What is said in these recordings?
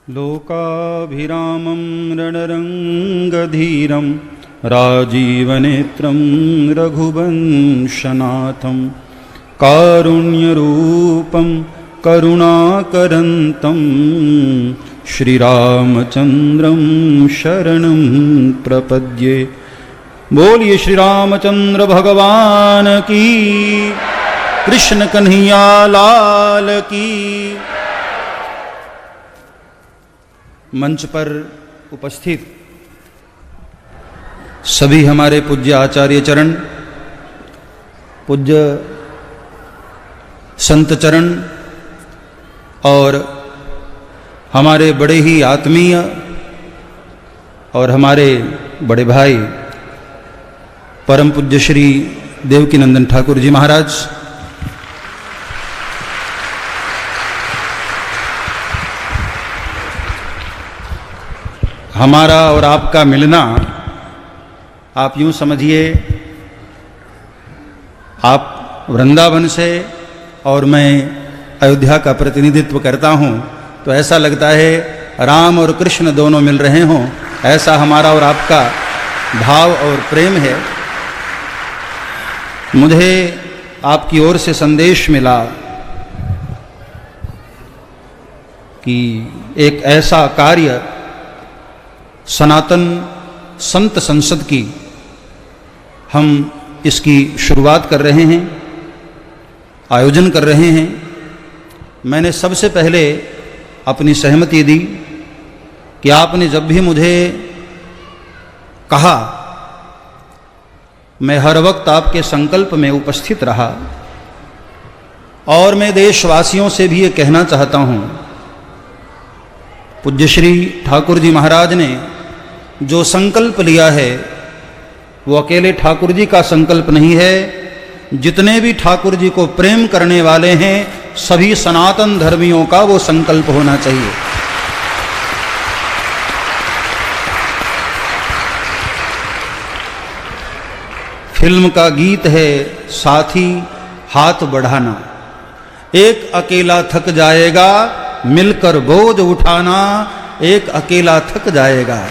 लोकाभिरामं रणरङ्गधीरं राजीवनेत्रं रघुवंशनाथं कारुण्यरूपं करुणाकरन्तं श्रीरामचन्द्रं शरणं प्रपद्ये। बोलिए श्री रामचंद्र भगवान की, कृष्ण कन्हैया लाल की। मंच पर उपस्थित सभी हमारे पूज्य आचार्य चरण, पूज्य संत चरण और हमारे बड़े ही आत्मीय और हमारे बड़े भाई परम पूज्य श्री देवकीनंदन ठाकुर जी महाराज, हमारा और आपका मिलना, आप यूं समझिए आप वृंदावन से और मैं अयोध्या का प्रतिनिधित्व करता हूं, तो ऐसा लगता है राम और कृष्ण दोनों मिल रहे हों, ऐसा हमारा और आपका भाव और प्रेम है। मुझे आपकी ओर से संदेश मिला कि एक ऐसा कार्य सनातन संत संसद की हम इसकी शुरुआत कर रहे हैं, आयोजन कर रहे हैं। मैंने सबसे पहले अपनी सहमति दी कि आपने जब भी मुझे कहा, मैं हर वक्त आपके संकल्प में उपस्थित रहा। और मैं देशवासियों से भी ये कहना चाहता हूँ, पूज्य श्री ठाकुर जी महाराज ने जो संकल्प लिया है वो अकेले ठाकुर जी का संकल्प नहीं है, जितने भी ठाकुर जी को प्रेम करने वाले हैं सभी सनातन धर्मियों का वो संकल्प होना चाहिए। फिल्म का गीत है, साथी हाथ बढ़ाना, एक अकेला थक जाएगा मिलकर बोझ उठाना, एक अकेला थक जाएगा।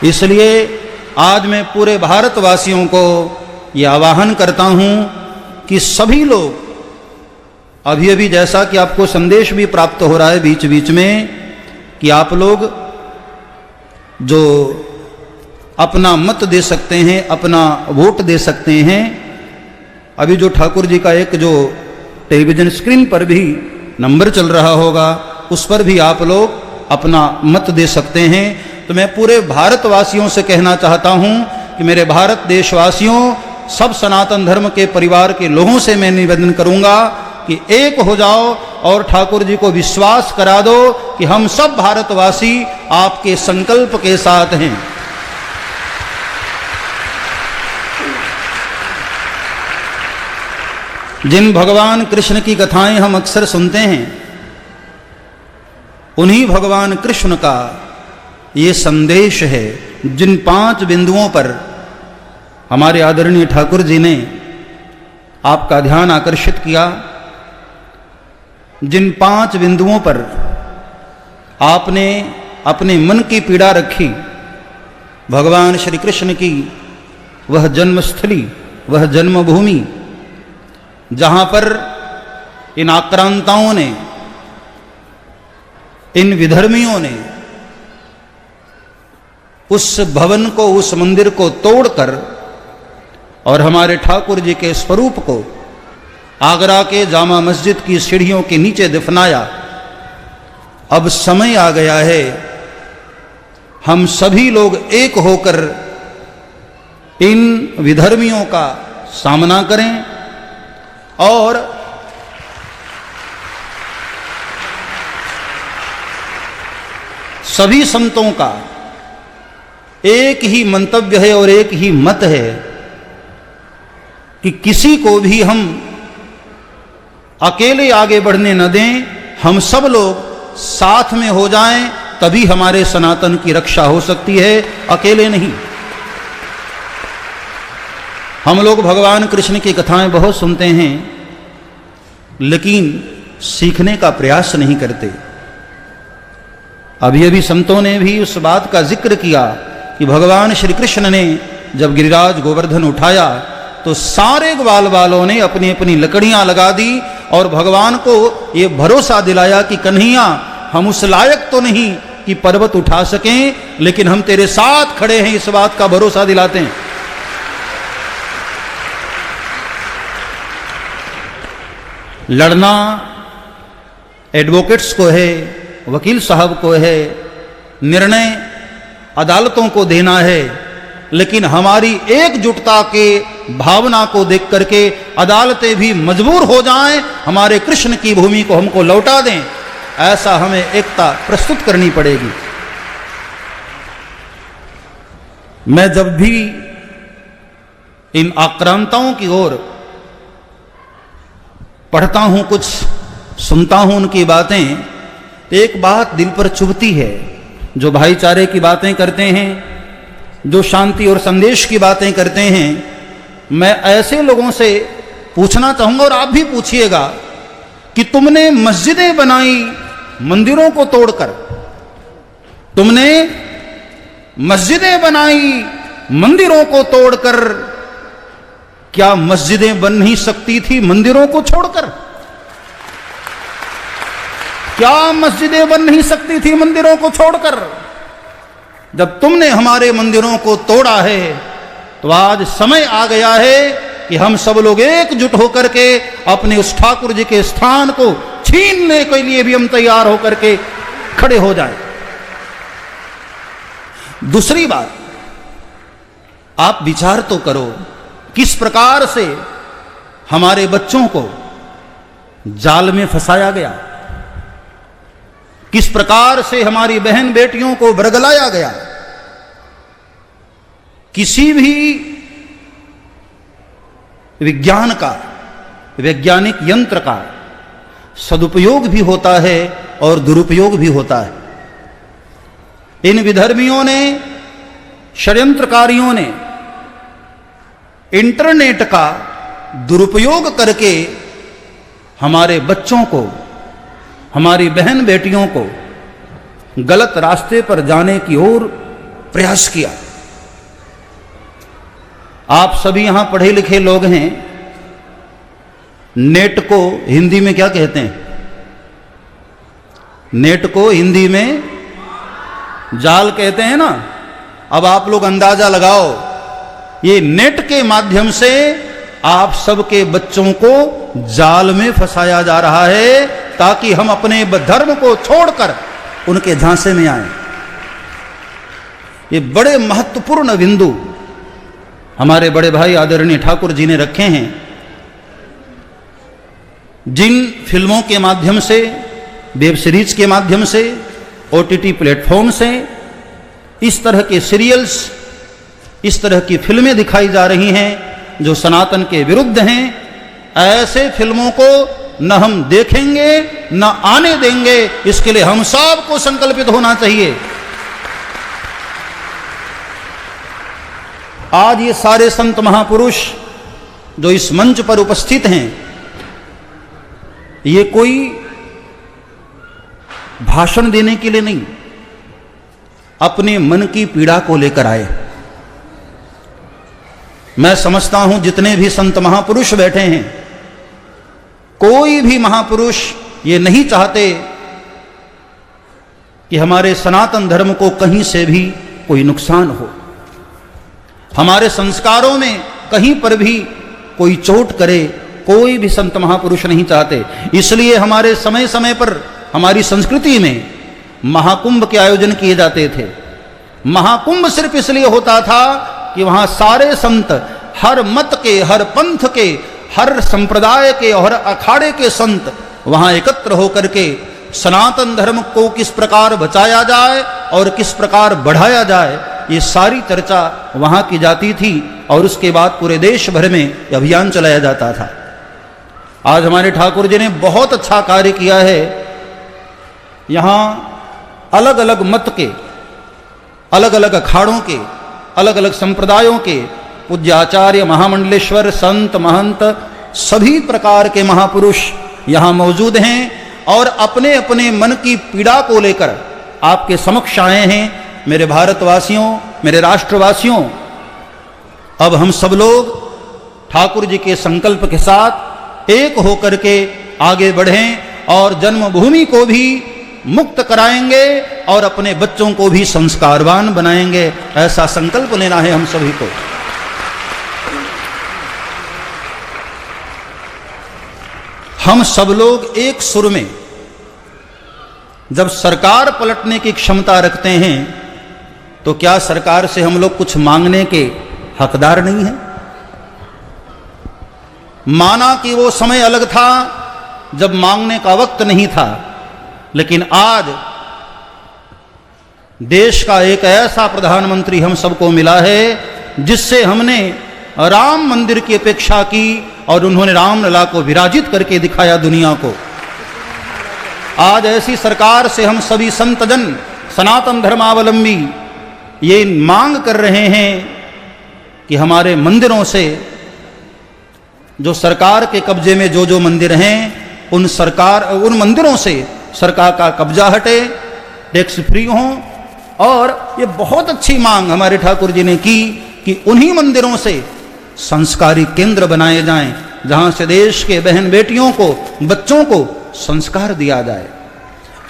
इसलिए आज मैं पूरे भारतवासियों को ये आह्वान करता हूं कि सभी लोग, अभी अभी जैसा कि आपको संदेश भी प्राप्त हो रहा है बीच बीच में, कि आप लोग जो अपना मत दे सकते हैं, अपना वोट दे सकते हैं। अभी जो ठाकुर जी का एक जो टेलीविजन स्क्रीन पर भी नंबर चल रहा होगा, उस पर भी आप लोग अपना मत दे सकते हैं। तो मैं पूरे भारतवासियों से कहना चाहता हूं कि मेरे भारत देशवासियों, सब सनातन धर्म के परिवार के लोगों से मैं निवेदन करूंगा कि एक हो जाओ और ठाकुर जी को विश्वास करा दो कि हम सब भारतवासी आपके संकल्प के साथ हैं। जिन भगवान कृष्ण की कथाएं हम अक्सर सुनते हैं, उन्हीं भगवान कृष्ण का ये संदेश है। जिन 5 बिंदुओं पर हमारे आदरणीय ठाकुर जी ने आपका ध्यान आकर्षित किया, जिन 5 बिंदुओं पर आपने अपने मन की पीड़ा रखी, भगवान श्री कृष्ण की वह जन्मस्थली, वह जन्मभूमि, जहां पर इन आक्रांताओं ने, इन विधर्मियों ने उस भवन को, उस मंदिर को तोड़कर और हमारे ठाकुर जी के स्वरूप को आगरा के जामा मस्जिद की सीढ़ियों के नीचे दफनाया। अब समय आ गया है हम सभी लोग एक होकर इन विधर्मियों का सामना करें और सभी संतों का एक ही मंतव्य है और एक ही मत है कि किसी को भी हम अकेले आगे बढ़ने न दें। हम सब लोग साथ में हो जाएं, तभी हमारे सनातन की रक्षा हो सकती है, अकेले नहीं। हम लोग भगवान कृष्ण की कथाएं बहुत सुनते हैं, लेकिन सीखने का प्रयास नहीं करते। अभी अभी संतों ने भी उस बात का जिक्र किया कि भगवान श्री कृष्ण ने जब गिरिराज गोवर्धन उठाया तो सारे ग्वाल वालों ने अपनी अपनी लकड़ियां लगा दी और भगवान को ये भरोसा दिलाया कि कन्हैया, हम उस लायक तो नहीं कि पर्वत उठा सकें, लेकिन हम तेरे साथ खड़े हैं, इस बात का भरोसा दिलाते हैं। लड़ना एडवोकेट्स को है, वकील साहब को है, निर्णय अदालतों को देना है, लेकिन हमारी एकजुटता के भावना को देख करके अदालतें भी मजबूर हो जाएं, हमारे कृष्ण की भूमि को हमको लौटा दें, ऐसा हमें एकता प्रस्तुत करनी पड़ेगी। मैं जब भी इन आक्रांताओं की ओर पढ़ता हूं, कुछ सुनता हूं उनकी बातें, एक बात दिल पर चुभती है। जो भाईचारे की बातें करते हैं, जो शांति और संदेश की बातें करते हैं, मैं ऐसे लोगों से पूछना चाहूंगा और आप भी पूछिएगा कि तुमने मस्जिदें बनाई मंदिरों को तोड़कर, तुमने मस्जिदें बनाई मंदिरों को तोड़कर, क्या मस्जिदें बन नहीं सकती थी मंदिरों को छोड़कर? क्या मस्जिदें बन नहीं सकती थी मंदिरों को छोड़कर? जब तुमने हमारे मंदिरों को तोड़ा है तो आज समय आ गया है कि हम सब लोग एकजुट होकर के अपने उस ठाकुर जी के स्थान को छीनने के लिए भी हम तैयार होकर के खड़े हो जाएं। दूसरी बात, आप विचार तो करो, किस प्रकार से हमारे बच्चों को जाल में फंसाया गया, किस प्रकार से हमारी बहन बेटियों को बरगलाया गया। किसी भी विज्ञान का, वैज्ञानिक यंत्र का सदुपयोग भी होता है और दुरुपयोग भी होता है। इन विधर्मियों ने, षड्यंत्रकारियों ने इंटरनेट का दुरुपयोग करके हमारे बच्चों को, हमारी बहन बेटियों को गलत रास्ते पर जाने की ओर प्रयास किया। आप सभी यहां पढ़े लिखे लोग हैं, नेट को हिंदी में क्या कहते हैं? नेट को हिंदी में जाल कहते हैं ना। अब आप लोग अंदाजा लगाओ, ये नेट के माध्यम से आप सबके बच्चों को जाल में फंसाया जा रहा है ताकि हम अपने धर्म को छोड़कर उनके झांसे में आए। ये बड़े महत्वपूर्ण बिंदु हमारे बड़े भाई आदरणीय ठाकुर जी ने रखे हैं। जिन फिल्मों के माध्यम से, वेब सीरीज के माध्यम से, OTT प्लेटफॉर्म से इस तरह के सीरियल्स, इस तरह की फिल्में दिखाई जा रही हैं जो सनातन के विरुद्ध हैं, ऐसे फिल्मों को न हम देखेंगे न आने देंगे। इसके लिए हम सबको संकल्पित होना चाहिए। आज ये सारे संत महापुरुष जो इस मंच पर उपस्थित हैं, ये कोई भाषण देने के लिए नहीं, अपने मन की पीड़ा को लेकर आए। मैं समझता हूं जितने भी संत महापुरुष बैठे हैं, कोई भी महापुरुष ये नहीं चाहते कि हमारे सनातन धर्म को कहीं से भी कोई नुकसान हो, हमारे संस्कारों में कहीं पर भी कोई चोट करे, कोई भी संत महापुरुष नहीं चाहते। इसलिए हमारे समय समय पर हमारी संस्कृति में महाकुंभ के आयोजन किए जाते थे। महाकुंभ सिर्फ इसलिए होता था कि वहां सारे संत, हर मत के, हर पंथ के, हर संप्रदाय के और अखाड़े के संत वहां एकत्र होकर के सनातन धर्म को किस प्रकार बचाया जाए और किस प्रकार बढ़ाया जाए, ये सारी चर्चा वहां की जाती थी और उसके बाद पूरे देश भर में अभियान चलाया जाता था। आज हमारे ठाकुर जी ने बहुत अच्छा कार्य किया है। यहां अलग अलग मत के, अलग अलग अखाड़ों के, अलग अलग संप्रदायों के पूज्य आचार्य, महामंडलेश्वर, संत, महंत, सभी प्रकार के महापुरुष यहां मौजूद हैं और अपने अपने मन की पीड़ा को लेकर आपके समक्ष आए हैं। मेरे भारतवासियों, मेरे राष्ट्रवासियों, अब हम सब लोग ठाकुर जी के संकल्प के साथ एक होकर के आगे बढ़ें और जन्मभूमि को भी मुक्त कराएंगे और अपने बच्चों को भी संस्कारवान बनाएंगे। ऐसा संकल्प लेना है हम सभी को। हम सब लोग एक सुर में जब सरकार पलटने की क्षमता रखते हैं तो क्या सरकार से हम लोग कुछ मांगने के हकदार नहीं हैं? माना कि वो समय अलग था जब मांगने का वक्त नहीं था, लेकिन आज देश का एक ऐसा प्रधानमंत्री हम सबको मिला है जिससे हमने राम मंदिर की अपेक्षा की और उन्होंने रामलला को विराजित करके दिखाया दुनिया को। आज ऐसी सरकार से हम सभी संतजन, सनातन धर्मावलंबी ये मांग कर रहे हैं कि हमारे मंदिरों से, जो सरकार के कब्जे में जो मंदिर हैं, उन मंदिरों से सरकार का कब्जा हटे, टैक्स फ्री हों। और ये बहुत अच्छी मांग हमारे ठाकुर जी ने की कि उन्हीं मंदिरों से संस्कारी केंद्र बनाए जाएं, जहां से देश के बहन बेटियों को, बच्चों को संस्कार दिया जाए।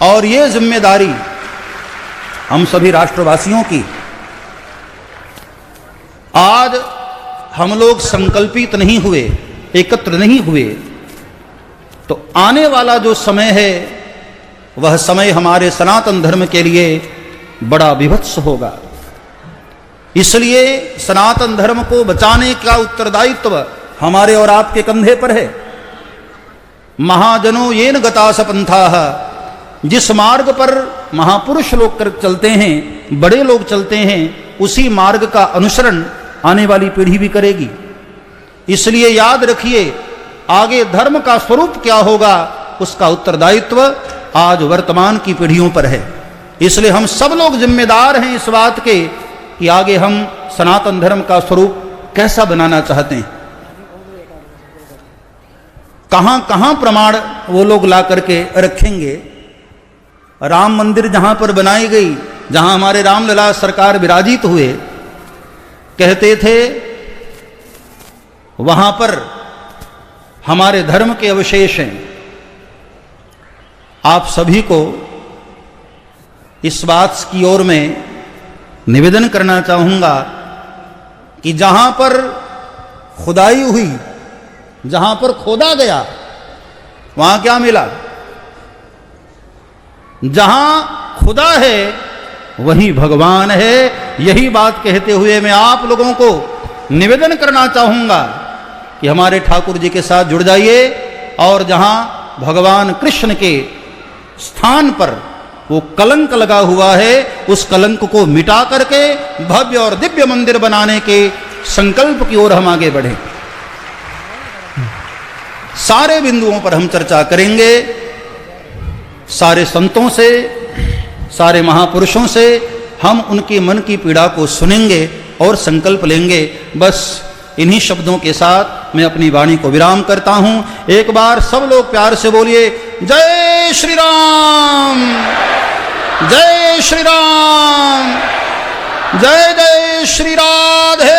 और ये जिम्मेदारी हम सभी राष्ट्रवासियों की। आज हम लोग संकल्पित नहीं हुए, एकत्र नहीं हुए, तो आने वाला जो समय है वह समय हमारे सनातन धर्म के लिए बड़ा विभत्स होगा। इसलिए सनातन धर्म को बचाने का उत्तरदायित्व हमारे और आपके कंधे पर है। महाजनो येन गतास पंथाः, जिस मार्ग पर महापुरुष लोग चलते हैं, बड़े लोग चलते हैं, उसी मार्ग का अनुसरण आने वाली पीढ़ी भी करेगी। इसलिए याद रखिए, आगे धर्म का स्वरूप क्या होगा उसका उत्तरदायित्व आज वर्तमान की पीढ़ियों पर है। इसलिए हम सब लोग जिम्मेदार हैं इस बात के कि आगे हम सनातन धर्म का स्वरूप कैसा बनाना चाहते हैं। कहां कहां प्रमाण वो लोग ला करके रखेंगे। राम मंदिर जहां पर बनाई गई, जहां हमारे रामलला सरकार विराजित हुए, कहते थे वहां पर हमारे धर्म के अवशेष हैं। आप सभी को इस बात की ओर में निवेदन करना चाहूंगा कि जहां पर खुदाई हुई, जहां पर खोदा गया, वहां क्या मिला? जहां खुदा है वहीं भगवान है। यही बात कहते हुए मैं आप लोगों को निवेदन करना चाहूंगा कि हमारे ठाकुर जी के साथ जुड़ जाइए और जहां भगवान कृष्ण के स्थान पर वो कलंक लगा हुआ है, उस कलंक को मिटा करके भव्य और दिव्य मंदिर बनाने के संकल्प की ओर हम आगे बढ़े। सारे बिंदुओं पर हम चर्चा करेंगे, सारे संतों से, सारे महापुरुषों से हम उनके मन की पीड़ा को सुनेंगे और संकल्प लेंगे। बस इन्हीं शब्दों के साथ मैं अपनी वाणी को विराम करता हूं। एक बार सब लोग प्यार से बोलिए, जय श्री राम, जय श्री राम, जय जय श्री राधे।